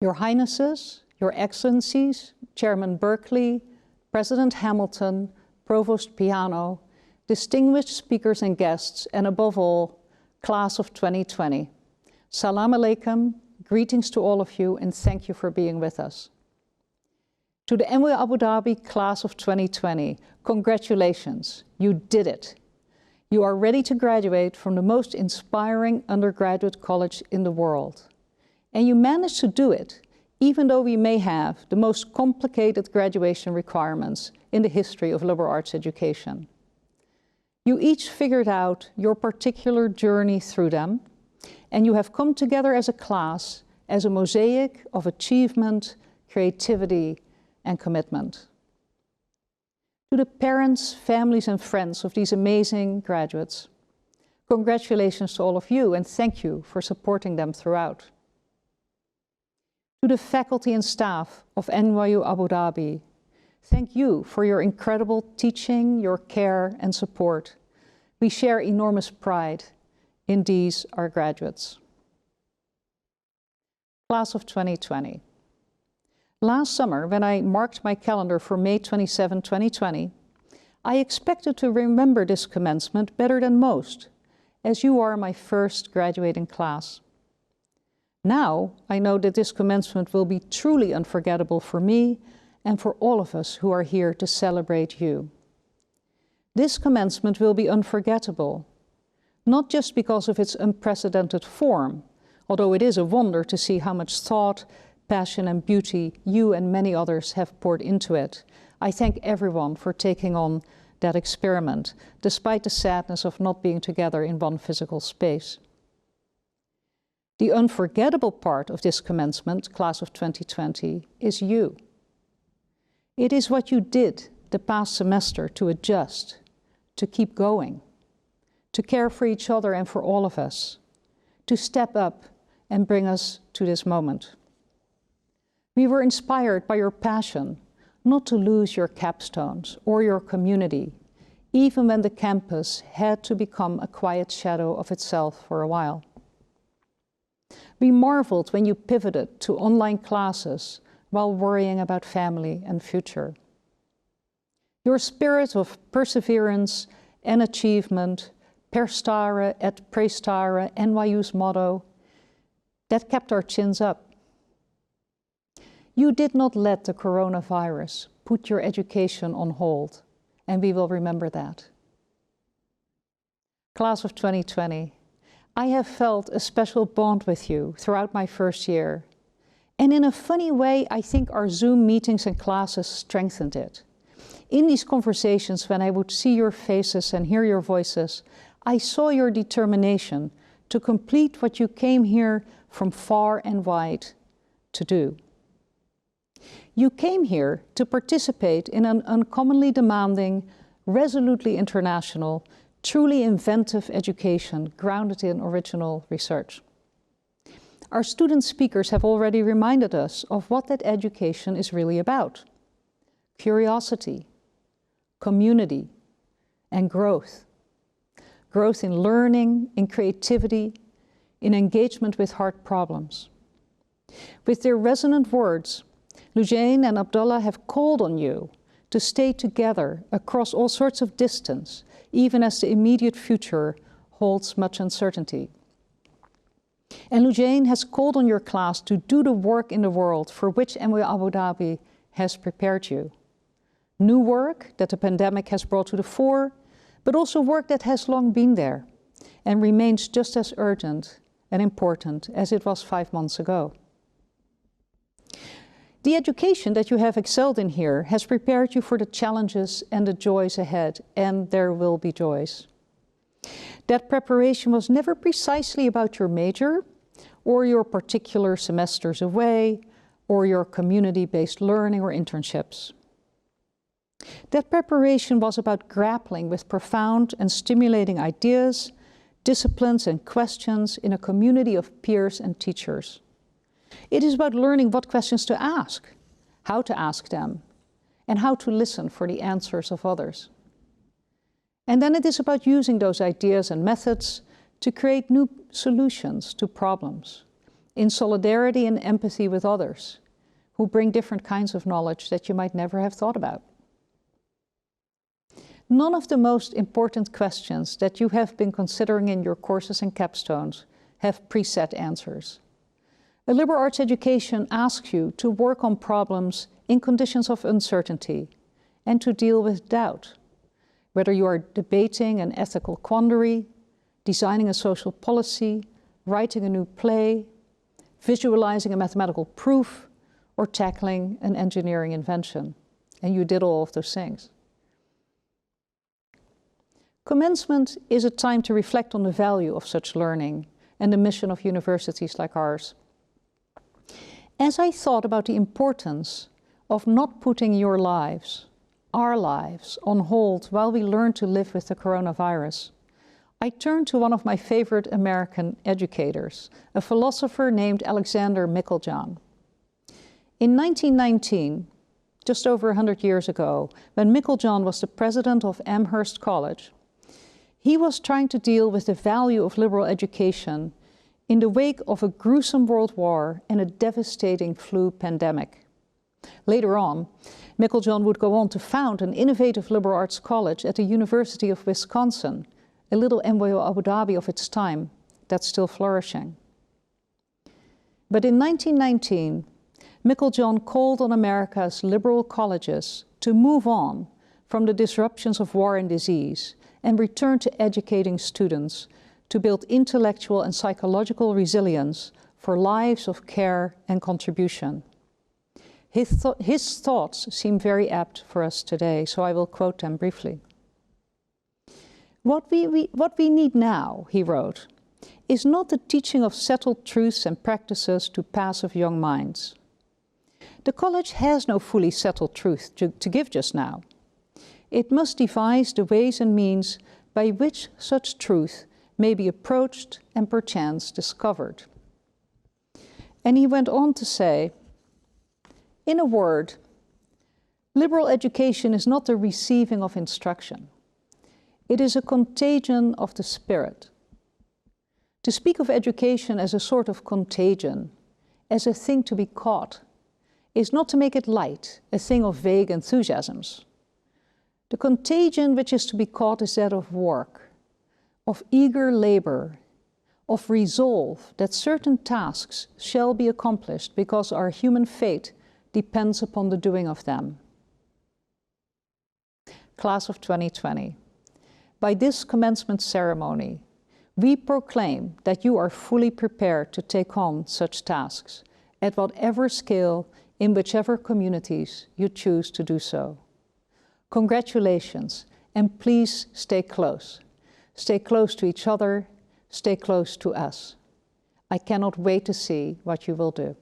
Your Highnesses, Your Excellencies, Chairman Berkeley, President Hamilton, Provost Piano, distinguished speakers and guests, and above all, Class of 2020. Salam alaikum, greetings to all of you, and thank you for being with us. To the NYU Abu Dhabi Class of 2020, congratulations, you did it. You are ready to graduate from the most inspiring undergraduate college in the world. And you managed to do it, even though we may have the most complicated graduation requirements in the history of liberal arts education. You each figured out your particular journey through them, and you have come together as a class, as a mosaic of achievement, creativity, and commitment. To the parents, families, and friends of these amazing graduates, congratulations to all of you, and thank you for supporting them throughout. To the faculty and staff of NYU Abu Dhabi, thank you for your incredible teaching, your care, and support. We share enormous pride in these, our graduates. Class of 2020. Last summer, when I marked my calendar for May 27, 2020, I expected to remember this commencement better than most, as you are my first graduating class. Now, I know that this commencement will be truly unforgettable for me and for all of us who are here to celebrate you. This commencement will be unforgettable, not just because of its unprecedented form, although it is a wonder to see how much thought, passion and beauty you and many others have poured into it. I thank everyone for taking on that experiment, despite the sadness of not being together in one physical space. The unforgettable part of this commencement, Class of 2020, is you. It is what you did the past semester to adjust, to keep going, to care for each other and for all of us, to step up and bring us to this moment. We were inspired by your passion not to lose your capstones or your community, even when the campus had to become a quiet shadow of itself for a while. We marveled when you pivoted to online classes while worrying about family and future. Your spirit of perseverance and achievement, per stare et praestare, NYU's motto, that kept our chins up. You did not let the coronavirus put your education on hold, and we will remember that. Class of 2020, I have felt a special bond with you throughout my first year. And in a funny way, I think our Zoom meetings and classes strengthened it. In these conversations, when I would see your faces and hear your voices, I saw your determination to complete what you came here from far and wide to do. You came here to participate in an uncommonly demanding, resolutely international, truly inventive education grounded in original research. Our student speakers have already reminded us of what that education is really about: curiosity, community, and growth. Growth in learning, in creativity, in engagement with hard problems. With their resonant words, Lujane and Abdullah have called on you to stay together across all sorts of distance, even as the immediate future holds much uncertainty. And Lujane has called on your class to do the work in the world for which NYU Abu Dhabi has prepared you. New work that the pandemic has brought to the fore, but also work that has long been there and remains just as urgent and important as it was 5 months ago. The education that you have excelled in here has prepared you for the challenges and the joys ahead, and there will be joys. That preparation was never precisely about your major, or your particular semesters away, or your community-based learning or internships. That preparation was about grappling with profound and stimulating ideas, disciplines, and questions in a community of peers and teachers. It is about learning what questions to ask, how to ask them, and how to listen for the answers of others. And then it is about using those ideas and methods to create new solutions to problems, in solidarity and empathy with others who bring different kinds of knowledge that you might never have thought about. None of the most important questions that you have been considering in your courses and capstones have preset answers. A liberal arts education asks you to work on problems in conditions of uncertainty and to deal with doubt, whether you are debating an ethical quandary, designing a social policy, writing a new play, visualizing a mathematical proof, or tackling an engineering invention. And you did all of those things. Commencement is a time to reflect on the value of such learning and the mission of universities like ours. As I thought about the importance of not putting your lives, our lives, on hold while we learn to live with the coronavirus, I turned to one of my favorite American educators, a philosopher named Alexander Meiklejohn. In 1919, just over 100 years ago, when Meiklejohn was the president of Amherst College, he was trying to deal with the value of liberal education in the wake of a gruesome world war and a devastating flu pandemic. Later on, Meiklejohn would go on to found an innovative liberal arts college at the University of Wisconsin, a little NYU Abu Dhabi of its time that's still flourishing. But in 1919, Meiklejohn called on America's liberal colleges to move on from the disruptions of war and disease and return to educating students to build intellectual and psychological resilience for lives of care and contribution. His thoughts seem very apt for us today, so I will quote them briefly. What we need now, he wrote, is not the teaching of settled truths and practices to passive young minds. The college has no fully settled truth to give just now. It must devise the ways and means by which such truth may be approached and perchance discovered. And he went on to say, in a word, liberal education is not the receiving of instruction. It is a contagion of the spirit. To speak of education as a sort of contagion, as a thing to be caught, is not to make it light, a thing of vague enthusiasms. The contagion which is to be caught is that of work, of eager labor, of resolve that certain tasks shall be accomplished because our human fate depends upon the doing of them. Class of 2020, by this commencement ceremony, we proclaim that you are fully prepared to take on such tasks at whatever scale, in whichever communities you choose to do so. Congratulations, and please stay close. Stay close to each other, stay close to us. I cannot wait to see what you will do.